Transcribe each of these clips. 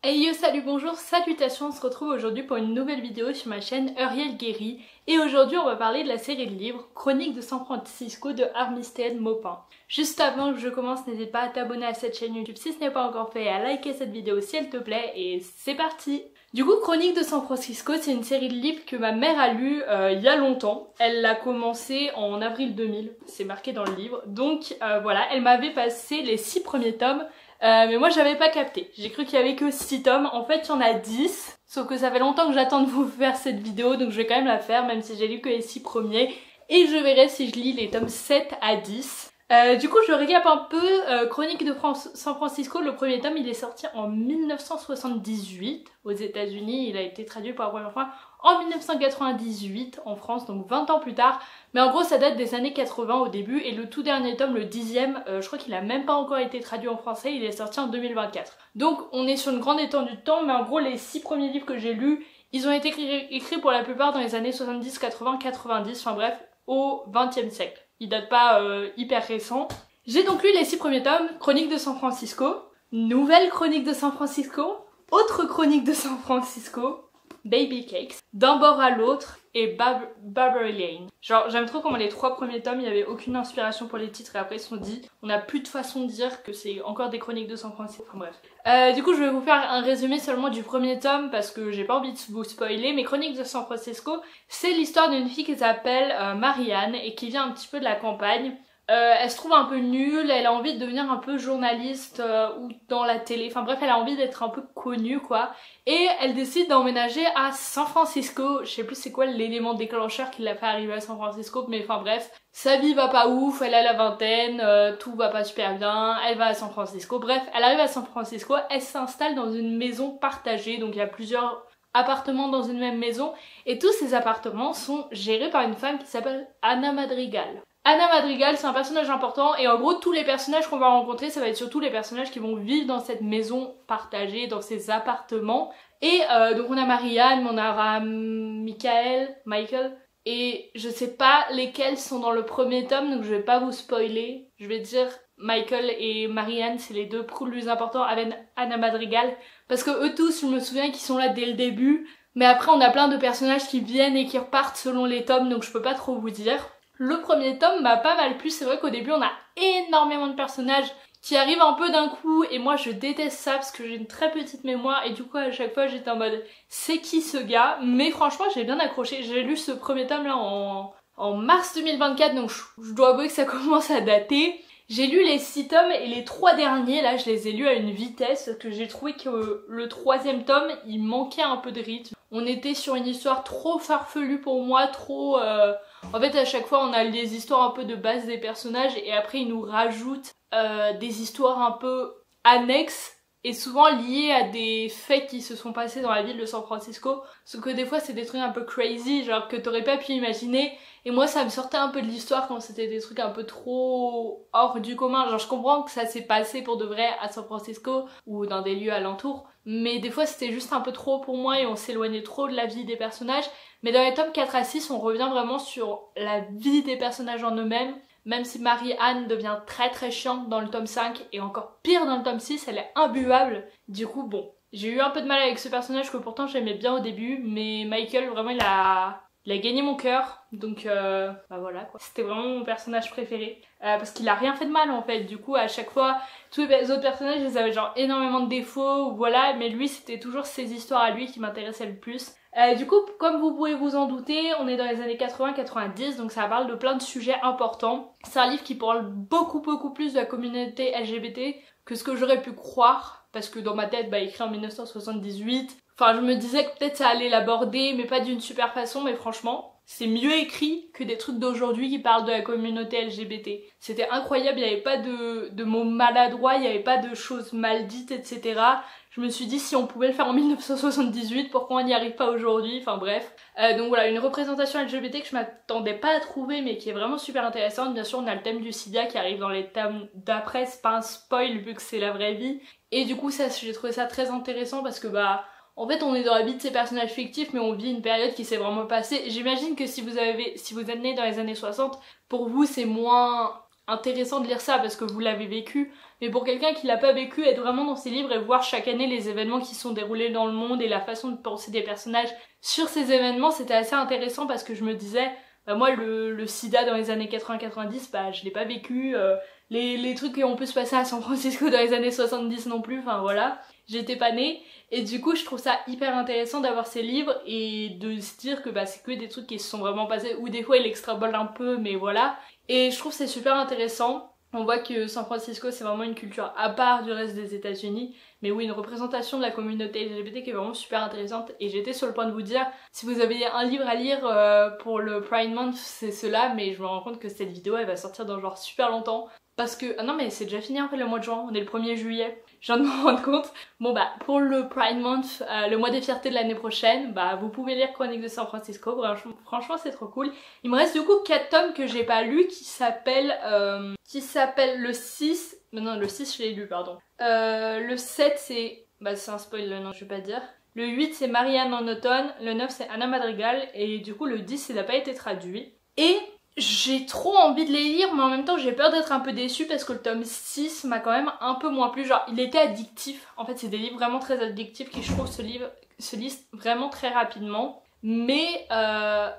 Hey yo, salut, bonjour, salutations, on se retrouve aujourd'hui pour une nouvelle vidéo sur ma chaîne Uriel Guéry. Et aujourd'hui on va parler de la série de livres Chroniques de San Francisco de Armistead Maupin. Juste avant que je commence, n'hésite pas à t'abonner à cette chaîne YouTube si ce n'est pas encore fait et à liker cette vidéo si elle te plaît, et c'est parti! Du coup, Chroniques de San Francisco, c'est une série de livres que ma mère a lu il y a longtemps. Elle l'a commencé en avril 2000, c'est marqué dans le livre. Donc voilà, elle m'avait passé les 6 premiers tomes. Mais moi j'avais pas capté, j'ai cru qu'il y avait que 6 tomes, en fait il y en a 10, sauf que ça fait longtemps que j'attends de vous faire cette vidéo, donc je vais quand même la faire, même si j'ai lu que les 6 premiers, et je verrai si je lis les tomes 7 à 10. Du coup je récap un peu, Chroniques de San Francisco, le premier tome il est sorti en 1978 aux États-Unis, il a été traduit pour la première fois en 1998 en France, donc 20 ans plus tard. Mais en gros ça date des années 80 au début, et le tout dernier tome, le 10e, je crois qu'il a même pas encore été traduit en français, il est sorti en 2024. Donc on est sur une grande étendue de temps, mais en gros les 6 premiers livres que j'ai lus, ils ont été écrits pour la plupart dans les années 70, 80, 90, enfin bref, au 20e siècle. Ils datent pas hyper récents. J'ai donc lu les 6 premiers tomes, Chroniques de San Francisco, Nouvelle Chronique de San Francisco, Autre Chronique de San Francisco, Baby Cakes, D'un bord à l'autre et Barbary Lane. Genre j'aime trop comment les 3 premiers tomes il n'y avait aucune inspiration pour les titres et après ils se sont dit on n'a plus de façon de dire que c'est encore des chroniques de San Francisco. Enfin bref. Du coup je vais vous faire un résumé seulement du premier tome parce que j'ai pas envie de vous spoiler, mais Chroniques de San Francisco c'est l'histoire d'une fille qui s'appelle Marianne et qui vient un petit peu de la campagne. Elle se trouve un peu nulle, elle a envie de devenir un peu journaliste ou dans la télé, enfin bref elle a envie d'être un peu connue quoi, et elle décide d'emménager à San Francisco. Je sais plus c'est quoi l'élément déclencheur qui l'a fait arriver à San Francisco, mais enfin bref, sa vie va pas ouf, elle a la vingtaine, tout va pas super bien, elle va à San Francisco, bref elle arrive à San Francisco, elle s'installe dans une maison partagée, donc il y a plusieurs appartements dans une même maison, et tous ces appartements sont gérés par une femme qui s'appelle Anna Madrigal. Anna Madrigal, c'est un personnage important, et en gros tous les personnages qu'on va rencontrer, ça va être surtout les personnages qui vont vivre dans cette maison partagée, dans ces appartements. Et donc on a Marianne, on a Michael, et je sais pas lesquels sont dans le premier tome, donc je vais pas vous spoiler. Je vais dire Michael et Marianne, c'est les deux plus importants avec Anna Madrigal, parce que eux tous, je me souviens qu'ils sont là dès le début, mais après on a plein de personnages qui viennent et qui repartent selon les tomes, donc je peux pas trop vous dire. Le premier tome m'a pas mal plu, c'est vrai qu'au début on a énormément de personnages qui arrivent un peu d'un coup, et moi je déteste ça parce que j'ai une très petite mémoire et du coup à chaque fois j'étais en mode c'est qui ce gars, mais franchement j'ai bien accroché. J'ai lu ce premier tome là en mars 2024, donc je dois avouer que ça commence à dater. J'ai lu les 6 tomes et les 3 derniers là je les ai lus à une vitesse parce que j'ai trouvé que le 3e tome il manquait un peu de rythme. On était sur une histoire trop farfelue pour moi, trop... En fait à chaque fois on a des histoires un peu de base des personnages et après ils nous rajoutent des histoires un peu annexes et souvent liées à des faits qui se sont passés dans la ville de San Francisco. Sauf que des fois c'est des trucs un peu crazy, genre que t'aurais pas pu imaginer. Et moi ça me sortait un peu de l'histoire quand c'était des trucs un peu trop hors du commun. Genre je comprends que ça s'est passé pour de vrai à San Francisco ou dans des lieux alentours, mais des fois c'était juste un peu trop pour moi et on s'éloignait trop de la vie des personnages. Mais dans les tomes 4 à 6 on revient vraiment sur la vie des personnages en eux-mêmes. Même si Marie-Anne devient très très chiante dans le tome 5 et encore pire dans le tome 6, elle est imbuvable. Du coup bon, j'ai eu un peu de mal avec ce personnage que pourtant j'aimais bien au début, mais Michael vraiment il a gagné mon cœur, donc bah voilà quoi. C'était vraiment mon personnage préféré, parce qu'il a rien fait de mal en fait. Du coup à chaque fois, tous les autres personnages ils avaient genre énormément de défauts, ou voilà, mais lui c'était toujours ses histoires à lui qui m'intéressaient le plus. Du coup, comme vous pouvez vous en douter, on est dans les années 80-90, donc ça parle de plein de sujets importants. C'est un livre qui parle beaucoup plus de la communauté LGBT que ce que j'aurais pu croire, parce que dans ma tête, écrit en 1978, enfin je me disais que peut-être ça allait l'aborder, mais pas d'une super façon, mais franchement, c'est mieux écrit que des trucs d'aujourd'hui qui parlent de la communauté LGBT. C'était incroyable, il n'y avait pas de mots maladroits, il n'y avait pas de choses mal dites, etc. Je me suis dit si on pouvait le faire en 1978, pourquoi on n'y arrive pas aujourd'hui, enfin bref. Donc voilà, une représentation LGBT que je m'attendais pas à trouver mais qui est vraiment super intéressante. Bien sûr on a le thème du sida qui arrive dans les thèmes d'après, c'est pas un spoil vu que c'est la vraie vie. Et du coup ça, j'ai trouvé ça très intéressant parce que en fait on est dans la vie de ces personnages fictifs mais on vit une période qui s'est vraiment passée. J'imagine que si vous êtes né dans les années 60, pour vous c'est moins intéressant de lire ça parce que vous l'avez vécu, mais pour quelqu'un qui l'a pas vécu, être vraiment dans ces livres et voir chaque année les événements qui sont déroulés dans le monde et la façon de penser des personnages sur ces événements, c'était assez intéressant parce que je me disais, bah moi le sida dans les années 80-90, bah je l'ai pas vécu, les trucs qui ont pu se passer à San Francisco dans les années 70 non plus, enfin voilà, j'étais pas née, et du coup je trouve ça hyper intéressant d'avoir ces livres et de se dire que bah c'est que des trucs qui se sont vraiment passés, ou des fois il extrapole un peu, mais voilà, et je trouve que c'est super intéressant. On voit que San Francisco c'est vraiment une culture à part du reste des États-Unis, mais oui, une représentation de la communauté LGBT qui est vraiment super intéressante, et j'étais sur le point de vous dire, si vous avez un livre à lire pour le Pride Month, c'est cela, mais je me rends compte que cette vidéo elle va sortir dans genre super longtemps, parce que, ah non mais c'est déjà fini en fait le mois de juin, on est le 1er juillet, je viens de me rendre compte. Bon bah pour le Pride Month, le mois des fiertés de l'année prochaine, bah vous pouvez lire Chroniques de San Francisco, franchement c'est trop cool. Il me reste du coup 4 tomes que j'ai pas lus qui s'appellent le 6, non le 6 je l'ai lu pardon. Le 7 c'est, bah c'est un spoil non je vais pas dire. Le 8 c'est Marianne en automne, le 9 c'est Anna Madrigal et du coup le 10 il n'a pas été traduit. Et j'ai trop envie de les lire, mais en même temps j'ai peur d'être un peu déçue parce que le tome 6 m'a quand même un peu moins plu. Genre il était addictif, en fait c'est des livres vraiment très addictifs qui je trouve se lisent vraiment très rapidement. Mais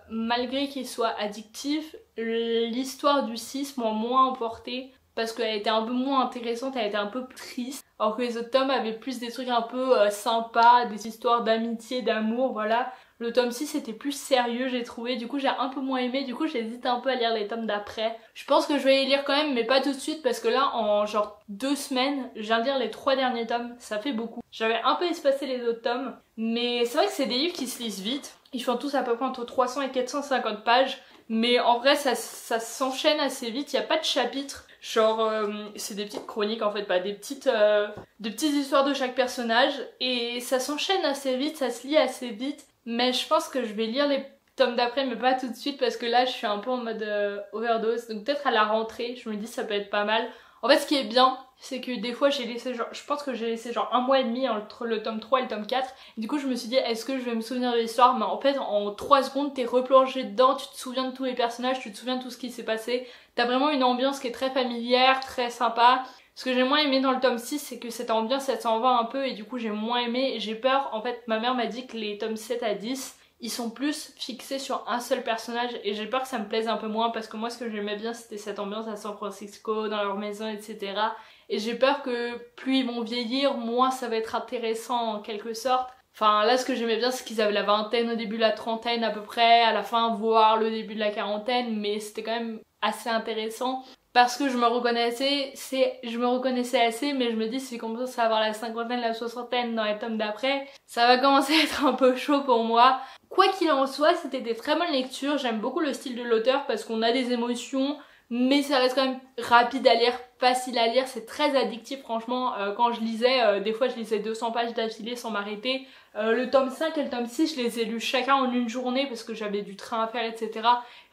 malgré qu'il soit addictif, l'histoire du 6 m'a moins emportée parce qu'elle était un peu moins intéressante, elle était un peu triste. Alors que les autres tomes avaient plus des trucs un peu sympas, des histoires d'amitié, d'amour, voilà. Le tome 6 était plus sérieux j'ai trouvé, du coup j'ai un peu moins aimé, du coup j'hésite un peu à lire les tomes d'après. Je pense que je vais les lire quand même mais pas tout de suite parce que là en genre 2 semaines, je viens de lire les 3 derniers tomes, ça fait beaucoup. J'avais un peu espacé les autres tomes, mais c'est vrai que c'est des livres qui se lisent vite. Ils font tous à peu près entre 300 et 450 pages, mais en vrai ça s'enchaîne assez vite, il n'y a pas de chapitres. Genre c'est des petites chroniques en fait, pas des petites histoires de chaque personnage et ça s'enchaîne assez vite, ça se lit assez vite. Mais je pense que je vais lire les tomes d'après mais pas tout de suite parce que là je suis un peu en mode overdose, donc peut-être à la rentrée je me dis ça peut être pas mal. En fait ce qui est bien c'est que des fois j'ai laissé genre, je pense que j'ai laissé genre 1 mois et demi entre le tome 3 et le tome 4 et du coup je me suis dit est-ce que je vais me souvenir de l'histoire, mais en fait en 3 secondes t'es replongé dedans, tu te souviens de tous les personnages, tu te souviens de tout ce qui s'est passé, t'as vraiment une ambiance qui est très familière, très sympa. Ce que j'ai moins aimé dans le tome 6 c'est que cette ambiance elle s'en va un peu et du coup j'ai moins aimé et j'ai peur, en fait ma mère m'a dit que les tomes 7 à 10 ils sont plus fixés sur un seul personnage et j'ai peur que ça me plaise un peu moins parce que moi ce que j'aimais bien c'était cette ambiance à San Francisco, dans leur maison etc. Et j'ai peur que plus ils vont vieillir, moins ça va être intéressant en quelque sorte. Enfin là ce que j'aimais bien c'est qu'ils avaient la vingtaine au début, la trentaine à peu près, à la fin voire le début de la quarantaine, mais c'était quand même assez intéressant. Parce que je me reconnaissais assez, mais je me dis si je commence à avoir la cinquantaine, la soixantaine dans les tomes d'après, ça va commencer à être un peu chaud pour moi. Quoi qu'il en soit, c'était des très bonnes lectures, j'aime beaucoup le style de l'auteur parce qu'on a des émotions, mais ça reste quand même rapide à lire, facile à lire, c'est très addictif franchement. Quand je lisais, des fois je lisais 200 pages d'affilée sans m'arrêter. Le tome 5 et le tome 6 je les ai lus chacun en une journée parce que j'avais du train à faire etc.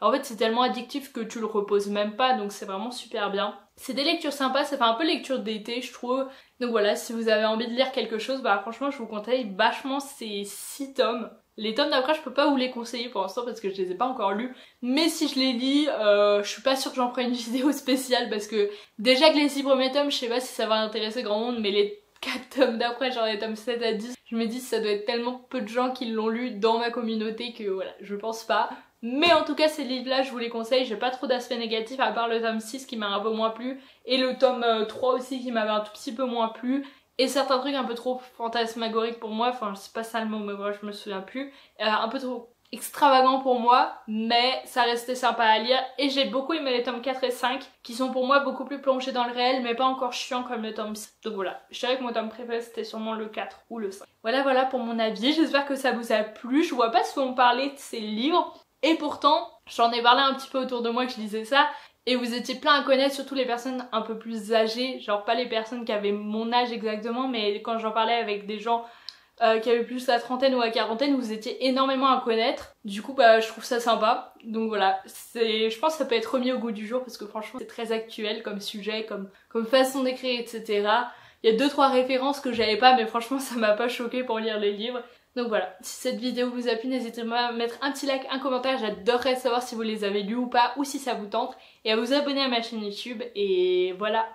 Et en fait c'est tellement addictif que tu le reposes même pas, donc c'est vraiment super bien. C'est des lectures sympas, ça fait un peu lecture d'été je trouve. Donc voilà, si vous avez envie de lire quelque chose, bah franchement je vous conseille vachement ces 6 tomes. Les tomes d'après je peux pas vous les conseiller pour l'instant parce que je les ai pas encore lus, mais si je les lis, je suis pas sûre que j'en ferai une vidéo spéciale parce que déjà que les 6 premiers tomes je sais pas si ça va intéresser grand monde, mais les 4 tomes d'après, genre les tomes 7 à 10, je me dis ça doit être tellement peu de gens qui l'ont lu dans ma communauté que voilà, je pense pas. Mais en tout cas ces livres là je vous les conseille, j'ai pas trop d'aspects négatifs à part le tome 6 qui m'a un peu moins plu et le tome 3 aussi qui m'avait un tout petit peu moins plu. Et certains trucs un peu trop fantasmagoriques pour moi, enfin c'est pas ça le mot mais moi je me souviens plus, un peu trop extravagant pour moi, mais ça restait sympa à lire et j'ai beaucoup aimé les tomes 4 et 5 qui sont pour moi beaucoup plus plongés dans le réel mais pas encore chiants comme le tome 6. Donc voilà, je dirais que mon tome préféré c'était sûrement le 4 ou le 5. Voilà pour mon avis, j'espère que ça vous a plu, je vois pas souvent parler de ces livres et pourtant j'en ai parlé un petit peu autour de moi que je lisais ça. Et vous étiez plein à connaître, surtout les personnes un peu plus âgées, genre pas les personnes qui avaient mon âge exactement, mais quand j'en parlais avec des gens qui avaient plus la trentaine ou la quarantaine, vous étiez énormément à connaître. Du coup bah je trouve ça sympa. Donc voilà, je pense que ça peut être remis au goût du jour parce que franchement c'est très actuel comme sujet, comme façon d'écrire etc. Il y a 2-3 références que j'avais pas mais franchement ça m'a pas choqué pour lire les livres. Donc voilà, si cette vidéo vous a plu, n'hésitez pas à mettre un petit like, un commentaire, j'adorerais savoir si vous les avez lus ou pas, ou si ça vous tente, et à vous abonner à ma chaîne YouTube, et voilà.